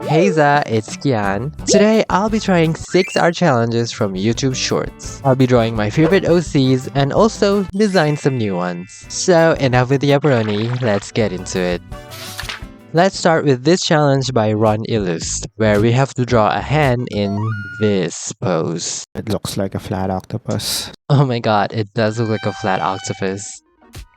Hey Za, it's Kian. Today I'll be trying 6 art challenges from YouTube Shorts. I'll be drawing my favorite OCs and also design some new ones. So enough with the pepperoni, let's get into it. Let's start with this challenge by Ron Illust, where we have to draw a hand in this pose. It looks like a flat octopus. Oh my god, it does look like a flat octopus.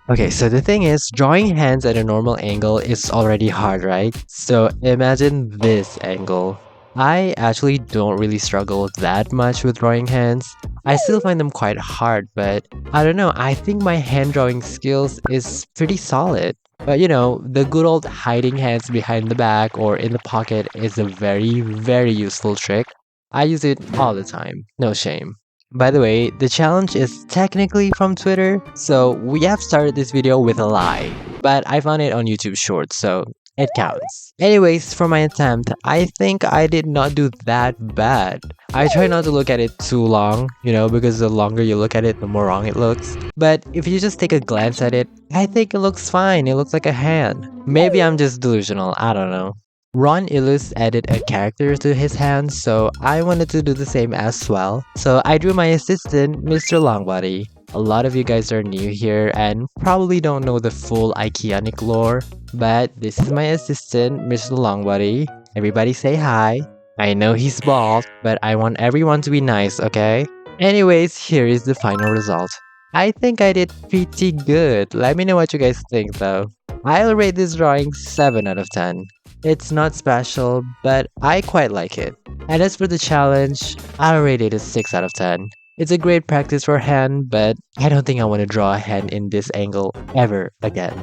Okay, so the thing is, drawing hands at a normal angle is already hard, right? So imagine this angle. I actually don't really struggle that much with drawing hands. I still find them quite hard, but I don't know, I think my hand drawing skills is pretty solid. But you know, the good old hiding hands behind the back or in the pocket is a very useful trick. I use it all the time, no shame. By the way, the challenge is technically from Twitter, so we have started this video with a lie, but I found it on YouTube Shorts, so it counts. Anyways, for my attempt, I think I did not do that bad. I try not to look at it too long, because the longer you look at it, the more wrong it looks. But if you just take a glance at it, I think it looks fine. It looks like a hand. Maybe I'm just delusional, I don't know. Ron Illus added a character to his hand, so I wanted to do the same as well. So I drew my assistant, Mr. Longbody. A lot of you guys are new here and probably don't know the full Iconic lore, but this is my assistant, Mr. Longbody. Everybody say hi. I know he's bald, but I want everyone to be nice, okay? Anyways, here is the final result. I think I did pretty good. Let me know what you guys think though. I'll rate this drawing 7 out of 10. It's not special, but I quite like it. And as for the challenge, I'll rate it a 6 out of 10. It's a great practice for hand, but I don't think I want to draw a hand in this angle ever again.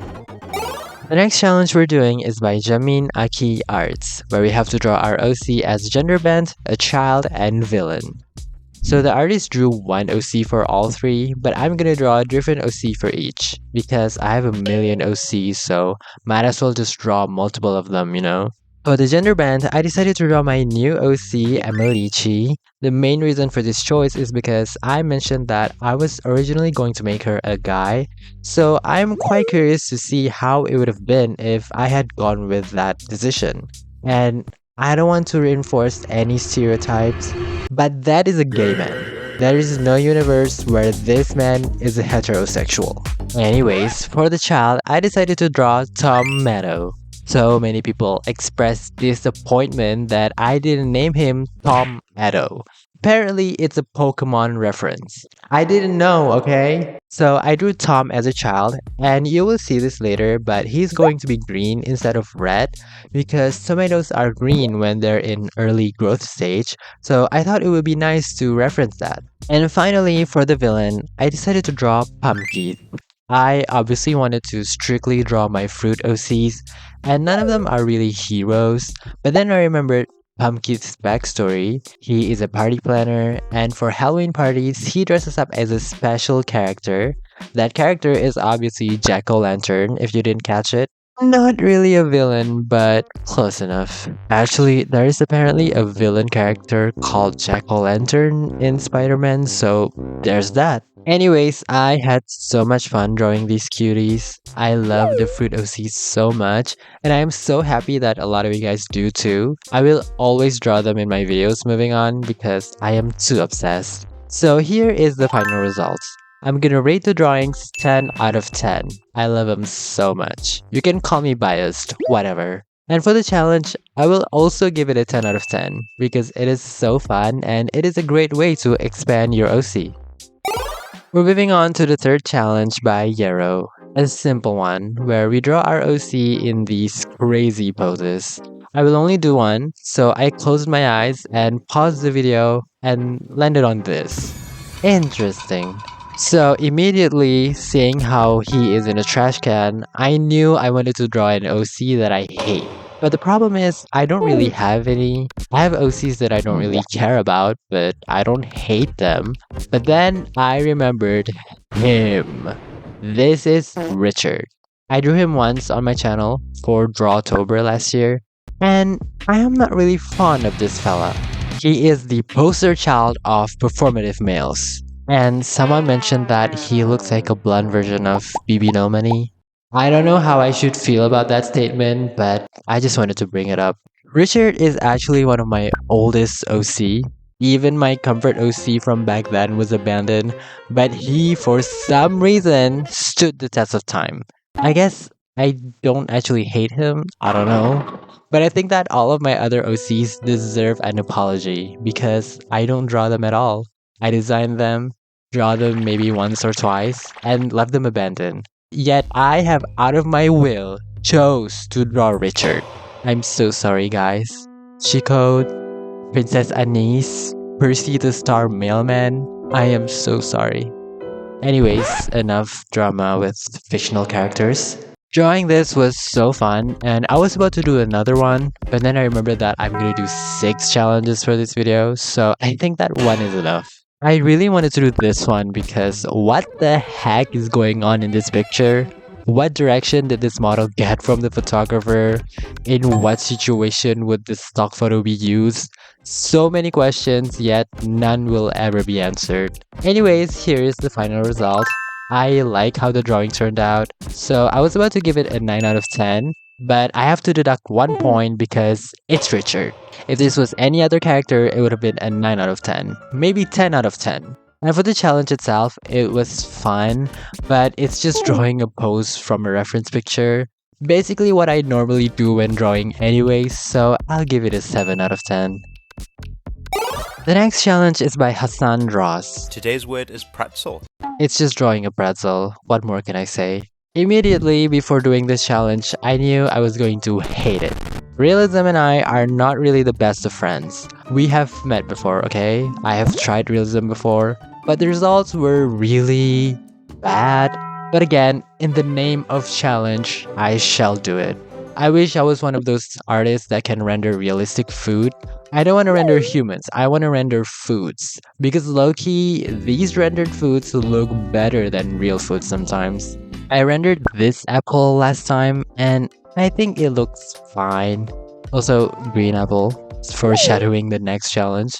The next challenge we're doing is by Jamin Aki Arts, where we have to draw our OC as gender bent, a child, and villain. So the artist drew one OC for all 3, but I'm gonna draw a different OC for each, because I have a million OCs, so might as well just draw multiple of them, For the gender band, I decided to draw my new OC, Emilici. The main reason for this choice is because I mentioned that I was originally going to make her a guy, so I'm quite curious to see how it would have been if I had gone with that decision. And I don't want to reinforce any stereotypes, but that is a gay man. There is no universe where this man is a heterosexual. Anyways, for the child, I decided to draw Tom Meadow. So many people expressed disappointment that I didn't name him Tom Meadow. Apparently, it's a Pokemon reference. I didn't know, okay? So I drew Tom as a child, and you will see this later, but he's going to be green instead of red because tomatoes are green when they're in early growth stage, so I thought it would be nice to reference that. And finally, for the villain, I decided to draw Pumpkin. I obviously wanted to strictly draw my fruit OCs, and none of them are really heroes, but then I remembered Pumpkin's backstory. He is a party planner, and for Halloween parties, he dresses up as a special character. That character is obviously Jack-o'-lantern, if you didn't catch it. Not really a villain, but close enough. Actually, there is apparently a villain character called Jack-o'-lantern in Spider-Man, so there's that. Anyways, I had so much fun drawing these cuties. I love the fruit OCs so much, and I am so happy that a lot of you guys do too. I will always draw them in my videos moving on because I am too obsessed. So here is the final results. I'm gonna rate the drawings 10 out of 10. I love them so much. You can call me biased, whatever. And for the challenge, I will also give it a 10 out of 10 because it is so fun and it is a great way to expand your OC. We're moving on to the third challenge by Yarrow, a simple one where we draw our OC in these crazy poses. I will only do one, so I closed my eyes and paused the video and landed on this. Interesting. So immediately seeing how he is in a trash can, I knew I wanted to draw an OC that I hate. But the problem is, I don't really have any. I have OCs that I don't really care about, but I don't hate them. But then I remembered him. This is Richard. I drew him once on my channel for Drawtober last year, and I am not really fond of this fella. He is the poster child of performative males. And someone mentioned that he looks like a blonde version of BB No Money. I don't know how I should feel about that statement, but I just wanted to bring it up. Richard is actually one of my oldest OC. Even my comfort OC from back then was abandoned, but he, for some reason, stood the test of time. I guess I don't actually hate him, I don't know. But I think that all of my other OCs deserve an apology because I don't draw them at all. I designed them, draw them maybe once or twice, and left them abandoned. Yet I have, out of my will, chose to draw Richard. I'm so sorry, guys. Chico, Princess Anise, Percy the Star Mailman, I am so sorry. Anyways, enough drama with fictional characters. Drawing this was so fun, and I was about to do another one, but then I remembered that I'm gonna do 6 challenges for this video, so I think that one is enough. I really wanted to do this one because what the heck is going on in this picture? What direction did this model get from the photographer? In what situation would this stock photo be used? So many questions, yet none will ever be answered. Anyways, here is the final result. I like how the drawing turned out, so I was about to give it a 9 out of 10, but I have to deduct 1 point because it's Richard. If this was any other character, it would have been a 9 out of 10, maybe 10 out of 10. And for the challenge itself, it was fun, but it's just drawing a pose from a reference picture. Basically what I normally do when drawing anyways, so I'll give it a 7 out of 10. The next challenge is by Hassan Ross. Today's word is pretzel. It's just drawing a pretzel. What more can I say? Immediately before doing this challenge, I knew I was going to hate it. Realism and I are not really the best of friends. We have met before, okay? I have tried realism before, but the results were really bad. But again, in the name of challenge, I shall do it. I wish I was one of those artists that can render realistic food. I don't want to render humans, I want to render foods. Because low-key, these rendered foods look better than real food sometimes. I rendered this apple last time, and I think it looks fine. Also, green apple, foreshadowing the next challenge.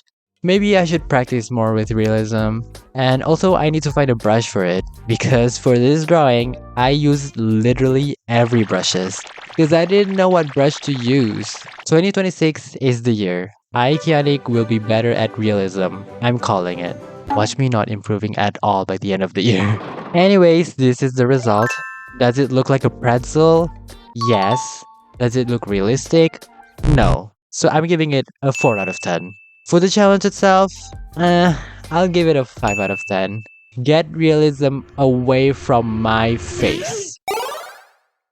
Maybe I should practice more with realism. And also, I need to find a brush for it, because for this drawing, I used literally every brushes. Because I didn't know what brush to use. 2026 is the year. Iconic will be better at realism. I'm calling it. Watch me not improving at all by the end of the year. Anyways, this is the result. Does it look like a pretzel? Yes. Does it look realistic? No. So I'm giving it a 4 out of 10. For the challenge itself, I'll give it a 5 out of 10. Get realism away from my face.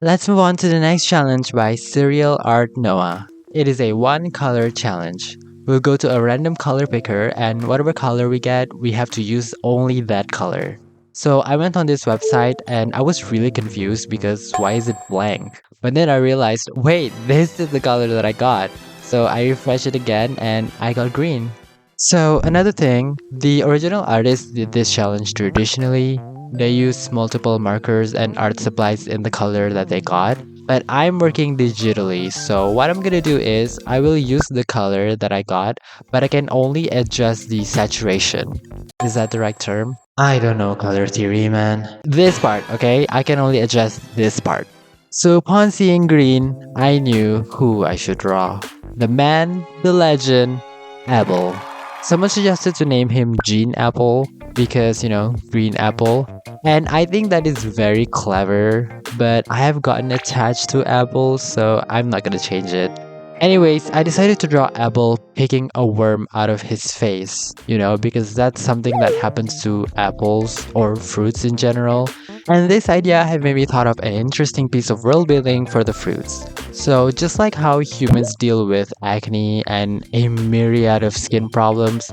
Let's move on to the next challenge by Serial Art Noah. It is a 1-color challenge. We'll go to a random color picker, and whatever color we get, we have to use only that color. So I went on this website and I was really confused because why is it blank? But then I realized, wait, this is the color that I got. So I refreshed it again and I got green. So another thing, the original artist did this challenge traditionally. They used multiple markers and art supplies in the color that they got. But I'm working digitally, so what I'm gonna do is I will use the color that I got, but I can only adjust the saturation. Is that the right term? I don't know color theory, man. This part, okay? I can only adjust this part. So upon seeing green, I knew who I should draw. The man, the legend, Abel. Someone suggested to name him Gene Apple because, green apple. And I think that is very clever, but I have gotten attached to Apple, so I'm not gonna change it. Anyways, I decided to draw Apple picking a worm out of his face, because that's something that happens to apples or fruits in general. And this idea had made me thought of an interesting piece of world building for the fruits. So just like how humans deal with acne and a myriad of skin problems,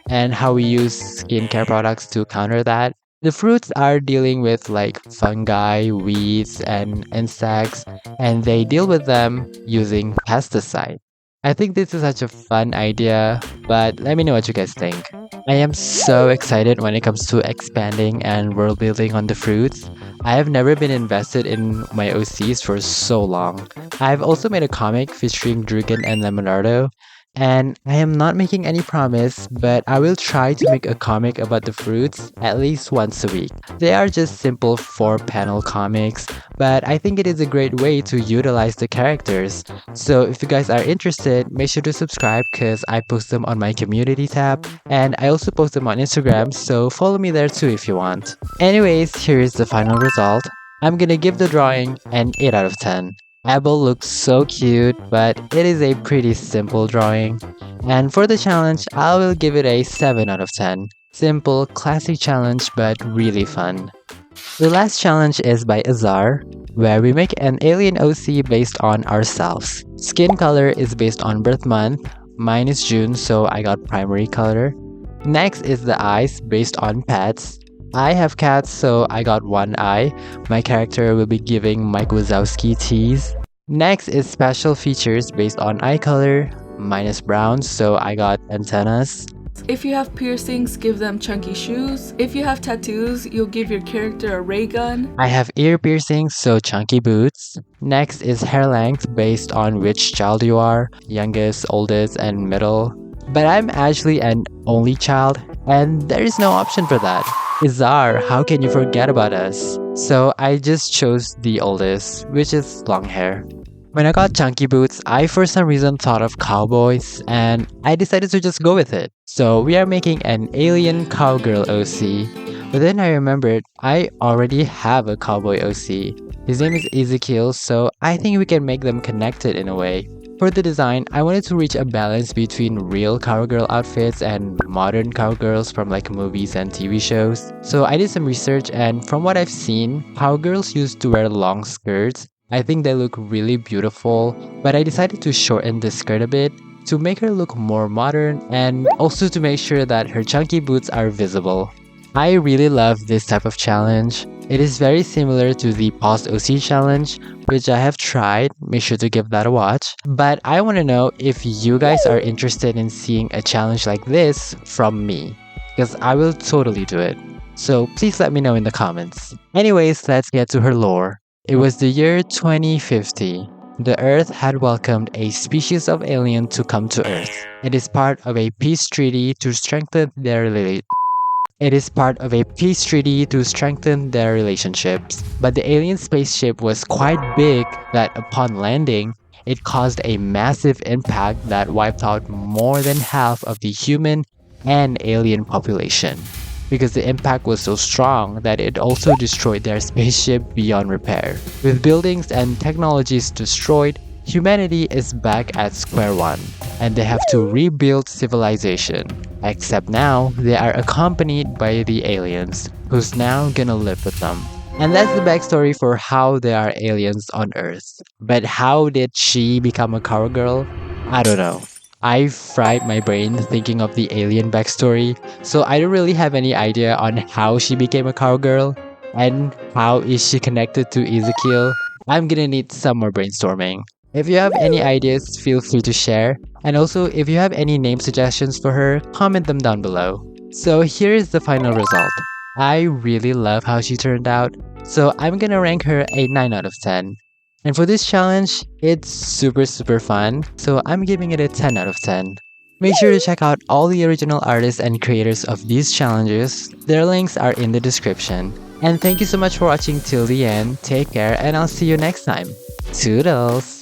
and how we use skincare products to counter that, the fruits are dealing with like fungi, weeds, and insects, and they deal with them using pesticide. I think this is such a fun idea, but let me know what you guys think. I am so excited when it comes to expanding and world building on the fruits. I have never been invested in my OCs for so long. I've also made a comic featuring Drugan and Lemonardo, And I am not making any promise, but I will try to make a comic about the fruits at least once a week. They are just simple 4-panel comics, but I think it is a great way to utilize the characters. So if you guys are interested, make sure to subscribe because I post them on my community tab, and I also post them on Instagram, so follow me there too if you want. Anyways, here is the final result. I'm gonna give the drawing an 8 out of 10. Abel looks so cute, but it is a pretty simple drawing. And for the challenge, I will give it a 7 out of 10. Simple, classic challenge, but really fun. The last challenge is by Azar, where we make an alien OC based on ourselves. Skin color is based on birth month. Mine is June, so I got primary color. Next is the eyes based on pets. I have cats, so I got one eye. My character will be giving Mike Wazowski tease. Next is special features based on eye color. Mine is brown, so I got antennas. If you have piercings, give them chunky shoes. If you have tattoos, you'll give your character a ray gun. I have ear piercings, so chunky boots. Next is hair length based on which child you are, youngest, oldest, and middle. But I'm actually an only child, and there is no option for that. Izar, how can you forget about us? So I just chose the oldest, which is long hair. When I got chunky boots, I for some reason thought of cowboys, and I decided to just go with it. So we are making an alien cowgirl OC. But then I remembered I already have a cowboy OC. His name is Ezekiel, so I think we can make them connected in a way. For the design, I wanted to reach a balance between real cowgirl outfits and modern cowgirls from like movies and TV shows. So I did some research, and from what I've seen, cowgirls used to wear long skirts. I think they look really beautiful, but I decided to shorten the skirt a bit to make her look more modern and also to make sure that her chunky boots are visible. I really love this type of challenge. It is very similar to the Pause OC challenge, which I have tried. Make sure to give that a watch. But I want to know if you guys are interested in seeing a challenge like this from me, because I will totally do it. So please let me know in the comments. Anyways, let's get to her lore. It was the year 2050. The Earth had welcomed a species of alien to come to Earth. It is part of a peace treaty to strengthen their relationships. But the alien spaceship was quite big that upon landing, it caused a massive impact that wiped out more than half of the human and alien population. Because the impact was so strong that it also destroyed their spaceship beyond repair. With buildings and technologies destroyed, humanity is back at square one, and they have to rebuild civilization. Except now, they are accompanied by the aliens, who's now gonna live with them. And that's the backstory for how there are aliens on Earth. But how did she become a cowgirl? I don't know. I fried my brain thinking of the alien backstory, so I don't really have any idea on how she became a cowgirl, and how is she connected to Ezekiel. I'm gonna need some more brainstorming. If you have any ideas, feel free to share. And also, if you have any name suggestions for her, comment them down below. So here is the final result. I really love how she turned out, so I'm gonna rank her a 9 out of 10. And for this challenge, it's super fun, so I'm giving it a 10 out of 10. Make sure to check out all the original artists and creators of these challenges. Their links are in the description. And thank you so much for watching till the end. Take care, and I'll see you next time. Toodles!